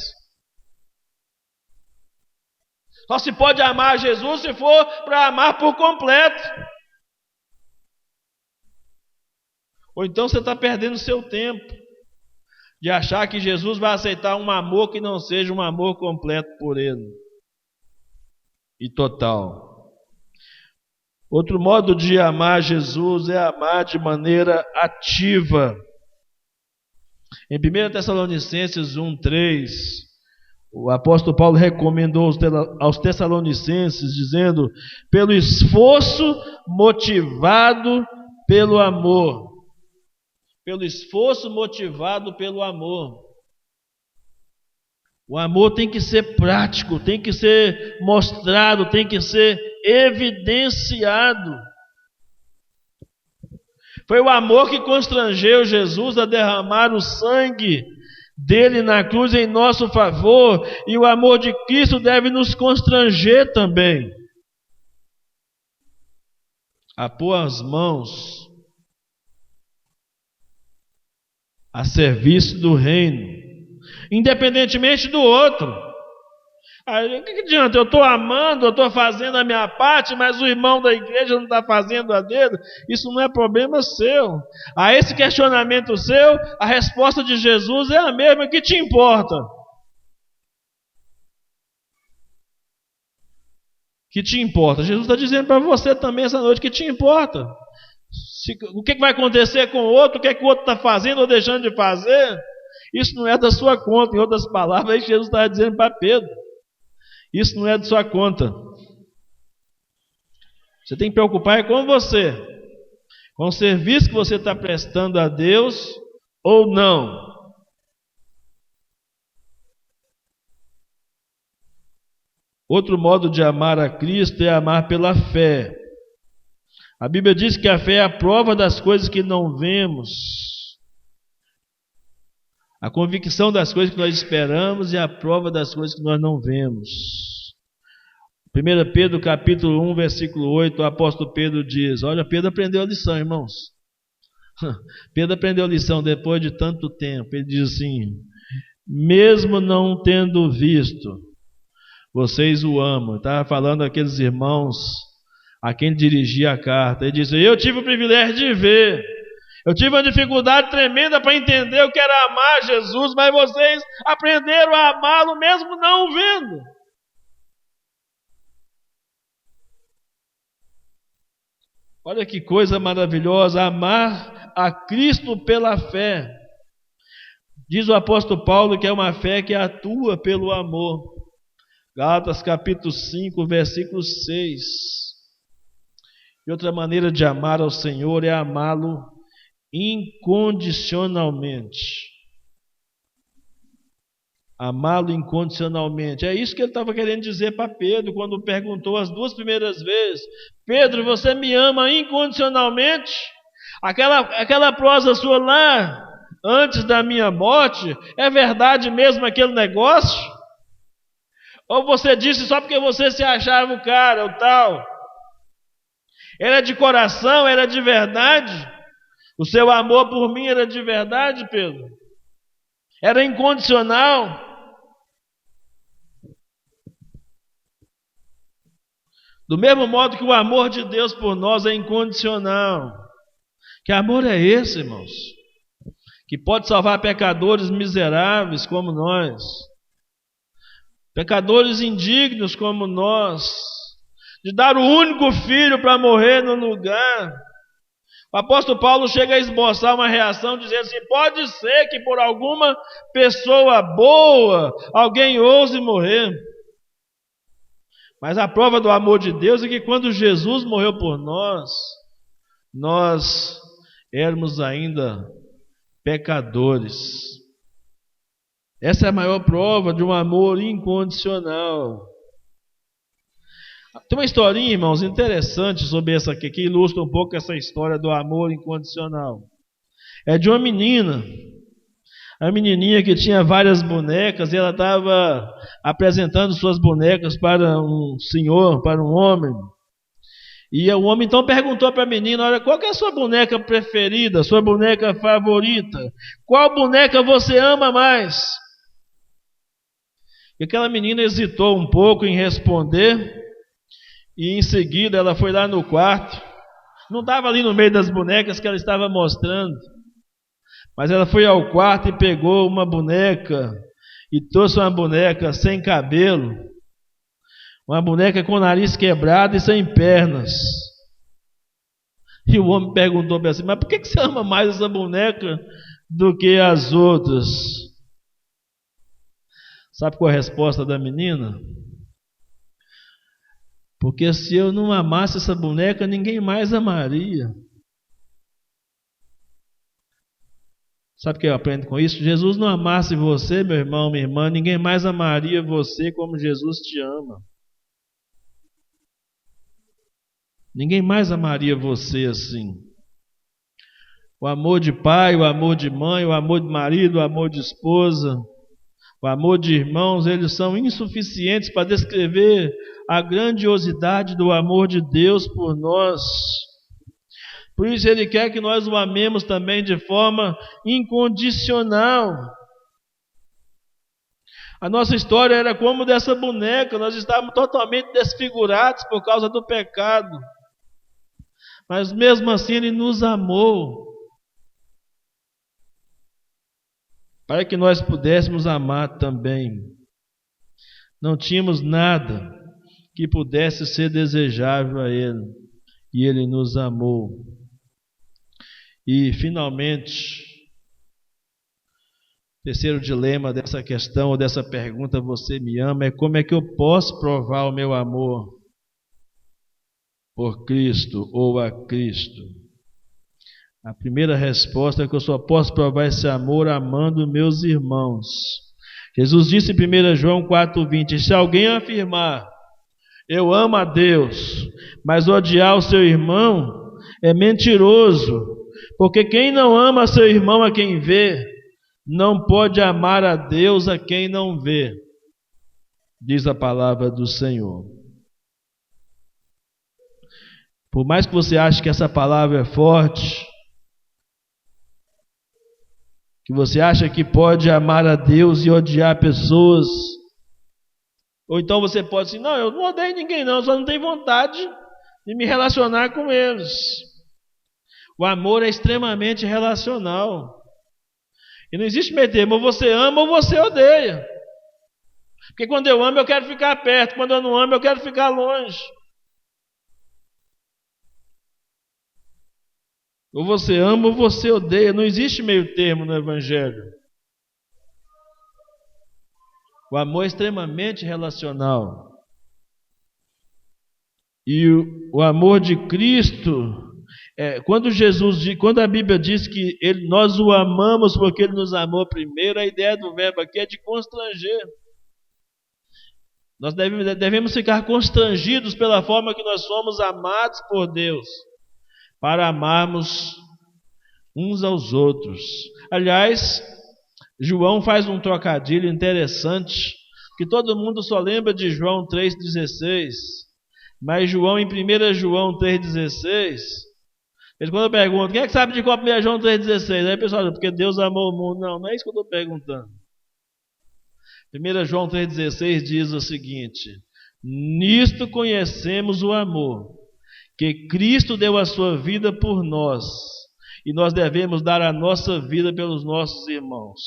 Só se pode amar Jesus se for para amar por completo. Ou então você está perdendo seu tempo de achar que Jesus vai aceitar um amor que não seja um amor completo por Ele e total. Outro modo de amar Jesus é amar de maneira ativa. Em 1 Tessalonicenses 1:3, o apóstolo Paulo recomendou aos Tessalonicenses, dizendo, pelo esforço motivado pelo amor. Pelo esforço motivado pelo amor. O amor tem que ser prático, tem que ser mostrado, tem que ser evidenciado. Foi o amor que constrangeu Jesus a derramar o sangue dele na cruz em nosso favor, e o amor de Cristo deve nos constranger também a pôr as mãos a serviço do reino, independentemente do outro. Aí, o que adianta? Eu estou amando, eu estou fazendo a minha parte, mas o irmão da igreja não está fazendo a dele. Isso não é problema seu. A esse questionamento seu, a resposta de Jesus é a mesma. O que te importa? Que te importa? Jesus está dizendo para você também essa noite que te importa. O que vai acontecer com o outro, o que o outro está fazendo ou deixando de fazer, isso não é da sua conta. Em outras palavras, é que Jesus está dizendo para Pedro. Isso não é de sua conta. Você tem que preocupar com você, com o serviço que você está prestando a Deus ou não. Outro modo de amar a Cristo é amar pela fé. A Bíblia diz que a fé é a prova das coisas que não vemos, a convicção das coisas que nós esperamos e a prova das coisas que nós não vemos. 1 Pedro capítulo 1, versículo 8, o apóstolo Pedro diz, olha, Pedro aprendeu a lição, irmãos. Pedro aprendeu a lição depois de tanto tempo. Ele diz assim, mesmo não tendo visto, vocês o amam. Estava falando aqueles irmãos a quem dirigia a carta. Ele disse, eu tive o privilégio de ver. Eu tive uma dificuldade tremenda para entender o que era amar Jesus, mas vocês aprenderam a amá-lo mesmo não vendo. Olha que coisa maravilhosa, amar a Cristo pela fé. Diz o apóstolo Paulo que é uma fé que atua pelo amor. Gálatas capítulo 5, versículo 6. E outra maneira de amar ao Senhor é amá-lo incondicionalmente. Amá-lo incondicionalmente. É isso que ele estava querendo dizer para Pedro quando perguntou as duas primeiras vezes: Pedro, você me ama incondicionalmente? Aquela prosa sua lá, antes da minha morte, é verdade mesmo aquele negócio? Ou você disse só porque você se achava o cara, o tal? Era de coração, era de verdade? O seu amor por mim era de verdade, Pedro? Era incondicional? Do mesmo modo que o amor de Deus por nós é incondicional. Que amor é esse, irmãos? Que pode salvar pecadores miseráveis como nós, pecadores indignos como nós, de dar o único filho para morrer no lugar. O apóstolo Paulo chega a esboçar uma reação dizendo assim: pode ser que por alguma pessoa boa alguém ouse morrer, mas a prova do amor de Deus é que quando Jesus morreu por nós, nós éramos ainda pecadores. Essa é a maior prova de um amor incondicional. Tem uma historinha, irmãos, interessante sobre essa aqui, que ilustra um pouco essa história do amor incondicional. É de uma menina, a menininha que tinha várias bonecas, e ela estava apresentando suas bonecas para um senhor, para um homem. E o homem então perguntou para a menina: olha, qual que é a sua boneca preferida, sua boneca favorita? Qual boneca você ama mais? E aquela menina hesitou um pouco em responder, e em seguida ela foi lá no quarto. Não estava ali no meio das bonecas que ela estava mostrando, mas ela foi ao quarto e pegou uma boneca, e trouxe uma boneca sem cabelo, uma boneca com o nariz quebrado e sem pernas. E o homem perguntou para ela assim: mas por que você ama mais essa boneca do que as outras? Sabe qual é a resposta da menina? Porque se eu não amasse essa boneca, ninguém mais amaria. Sabe o que eu aprendo com isso? Jesus não amasse você, meu irmão, minha irmã, ninguém mais amaria você como Jesus te ama. Ninguém mais amaria você assim. O amor de pai, o amor de mãe, o amor de marido, o amor de esposa, o amor de irmãos, eles são insuficientes para descrever a grandiosidade do amor de Deus por nós. Por isso Ele quer que nós o amemos também de forma incondicional. A nossa história era como dessa boneca, nós estávamos totalmente desfigurados por causa do pecado. Mas mesmo assim Ele nos amou, para que nós pudéssemos amar também. Não tínhamos nada que pudesse ser desejável a Ele, e Ele nos amou. E finalmente, o terceiro dilema dessa questão, ou dessa pergunta: você me ama? É como é que eu posso provar o meu amor por Cristo ou a Cristo? A primeira resposta é que eu só posso provar esse amor amando meus irmãos. Jesus disse em 1 João 4,20: se alguém afirmar, eu amo a Deus, mas odiar o seu irmão, é mentiroso. Porque quem não ama seu irmão a quem vê, não pode amar a Deus a quem não vê, diz a palavra do Senhor. Por mais que você ache que essa palavra é forte, que você acha que pode amar a Deus e odiar pessoas, ou então você pode dizer: não, eu não odeio ninguém não, eu só não tenho vontade de me relacionar com eles. O amor é extremamente relacional. E não existe meio termo, ou você ama ou você odeia. Porque quando eu amo eu quero ficar perto, quando eu não amo eu quero ficar longe. Ou você ama ou você odeia, não existe meio termo no Evangelho. O amor é extremamente relacional. E o amor de Cristo, quando a Bíblia diz que nós o amamos porque Ele nos amou primeiro, a ideia do verbo aqui é de constranger. Nós devemos ficar constrangidos pela forma que nós somos amados por Deus, para amarmos uns aos outros. Aliás, João faz um trocadilho interessante, que todo mundo só lembra de João 3,16, mas João, em 1 João 3,16, quando perguntam: quem é que sabe de qual 1 João 3,16? Aí o pessoal diz: porque Deus amou o mundo. Não é isso que eu estou perguntando. 1 João 3,16 diz o seguinte: nisto conhecemos o amor, que Cristo deu a sua vida por nós, e nós devemos dar a nossa vida pelos nossos irmãos.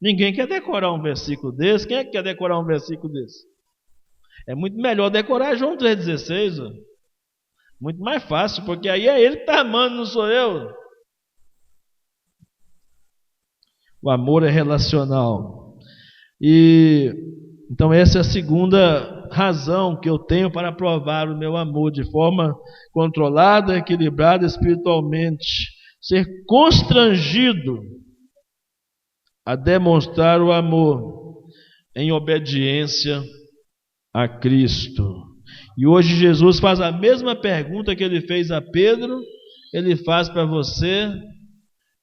Ninguém quer decorar um versículo desse. Quem é que quer decorar um versículo desse? É muito melhor decorar João 3,16. Muito mais fácil, porque aí é Ele que está amando, não sou eu. O amor é relacional. E então essa é a segunda razão que eu tenho para provar o meu amor de forma controlada, equilibrada espiritualmente. ser constrangido a demonstrar o amor em obediência a Cristo. E hoje Jesus faz a mesma pergunta que ele fez a Pedro, ele faz para você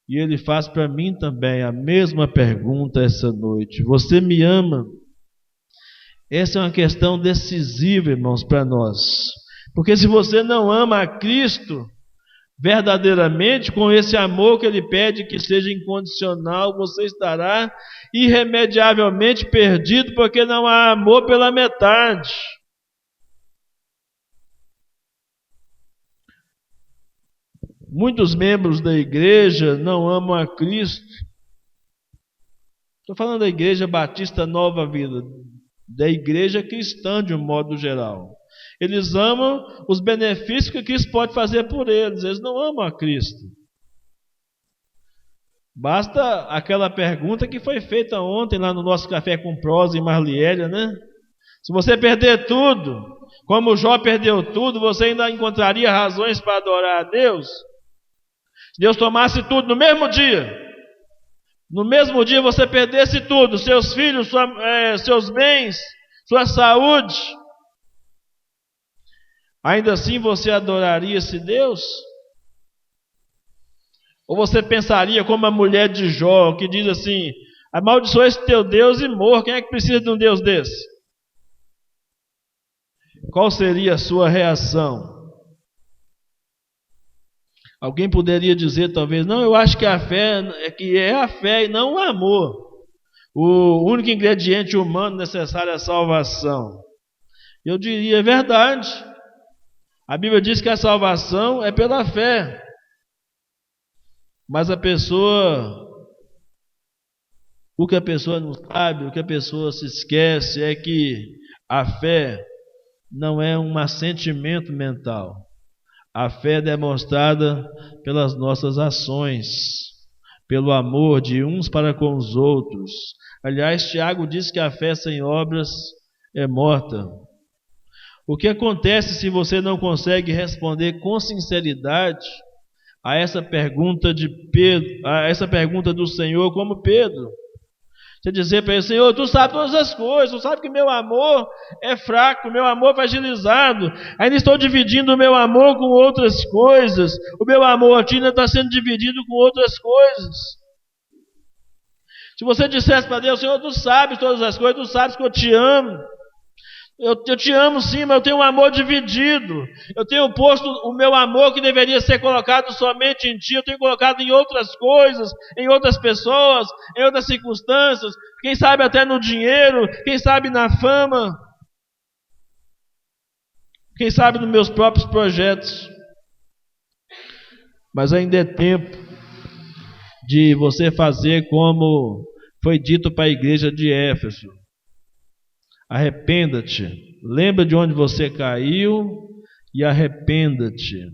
e ele faz para mim também a mesma pergunta essa noite. Você me ama? Essa é uma questão decisiva, irmãos, para nós. Porque se você não ama a Cristo verdadeiramente, com esse amor que ele pede que seja incondicional, você estará irremediavelmente perdido, porque não há amor pela metade. Muitos membros da igreja não amam a Cristo. Estou falando da Igreja Batista Nova Vida, da igreja cristã de um modo geral. Eles amam os benefícios que Cristo pode fazer por eles. Eles não amam a Cristo. Basta aquela pergunta que foi feita ontem lá no nosso Café com Prosa em Marliélia, né? Se você perder tudo, como Jó perdeu tudo, você ainda encontraria razões para adorar a Deus? Se Deus tomasse tudo no mesmo dia você perdesse tudo, seus filhos, seus bens, sua saúde, ainda assim você adoraria esse Deus? Ou você pensaria como a mulher de Jó, que diz assim: amaldiçoa esse teu Deus e morra. Quem é que precisa de um Deus desse? Qual seria a sua reação? Alguém poderia dizer talvez: não, eu acho que a fé é a fé e não o amor. O único ingrediente humano necessário é a salvação. Eu diria: é verdade. A Bíblia diz que a salvação é pela fé. Mas o que a pessoa não sabe, o que a pessoa se esquece é que a fé não é um assentimento mental. A fé é demonstrada pelas nossas ações, pelo amor de uns para com os outros. Aliás, Tiago diz que a fé sem obras é morta. O que acontece se você não consegue responder com sinceridade a essa pergunta de Pedro, a essa pergunta do Senhor, como Pedro? Você dizer para ele: Senhor, tu sabes todas as coisas, tu sabes que meu amor é fraco, meu amor é fragilizado, ainda estou dividindo o meu amor com outras coisas, o meu amor a ti ainda está sendo dividido com outras coisas. Se você dissesse para Deus: Senhor, tu sabes todas as coisas, tu sabes que eu te amo, eu te amo sim, mas eu tenho um amor dividido. Eu tenho posto o meu amor que deveria ser colocado somente em ti, eu tenho colocado em outras coisas, em outras pessoas, em outras circunstâncias, quem sabe até no dinheiro, quem sabe na fama, quem sabe nos meus próprios projetos. Mas ainda é tempo de você fazer como foi dito para a igreja de Éfeso: arrependa-te, lembra de onde você caiu e arrependa-te.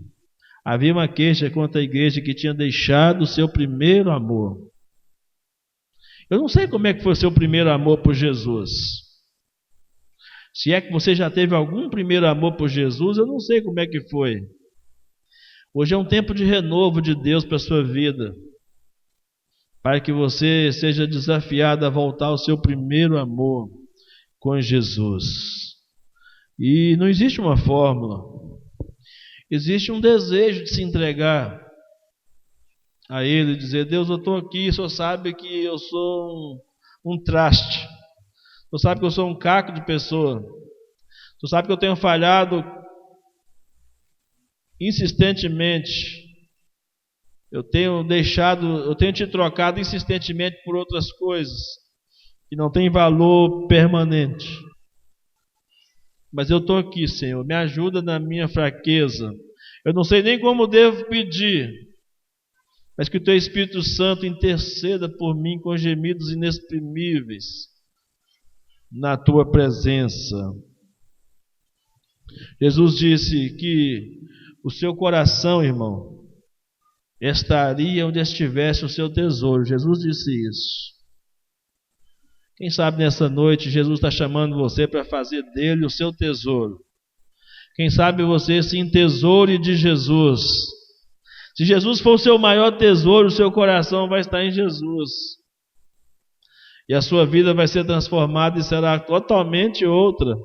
Havia uma queixa contra a igreja que tinha deixado o seu primeiro amor. Eu não sei como é que foi o seu primeiro amor por Jesus. Se é que você já teve algum primeiro amor por Jesus, eu não sei como é que foi. Hoje é um tempo de renovo de Deus para a sua vida, para que você seja desafiado a voltar ao seu primeiro amor com Jesus. E não existe uma fórmula. Existe um desejo de se entregar a Ele, dizer: Deus, eu estou aqui, o Senhor sabe que eu sou um traste, o Senhor sabe que eu sou um caco de pessoa, o Senhor sabe que eu tenho falhado insistentemente, eu tenho te trocado insistentemente por outras coisas que não tem valor permanente. Mas eu estou aqui, Senhor, me ajuda na minha fraqueza. Eu não sei nem como devo pedir, mas que o Teu Espírito Santo interceda por mim com gemidos inexprimíveis na Tua presença. Jesus disse que o seu coração, irmão, estaria onde estivesse o seu tesouro. Jesus disse isso. Quem sabe nessa noite Jesus está chamando você para fazer dele o seu tesouro. Quem sabe você se entesoure de Jesus. Se Jesus for o seu maior tesouro, o seu coração vai estar em Jesus. E a sua vida vai ser transformada e será totalmente outra.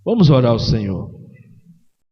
Vamos orar ao Senhor.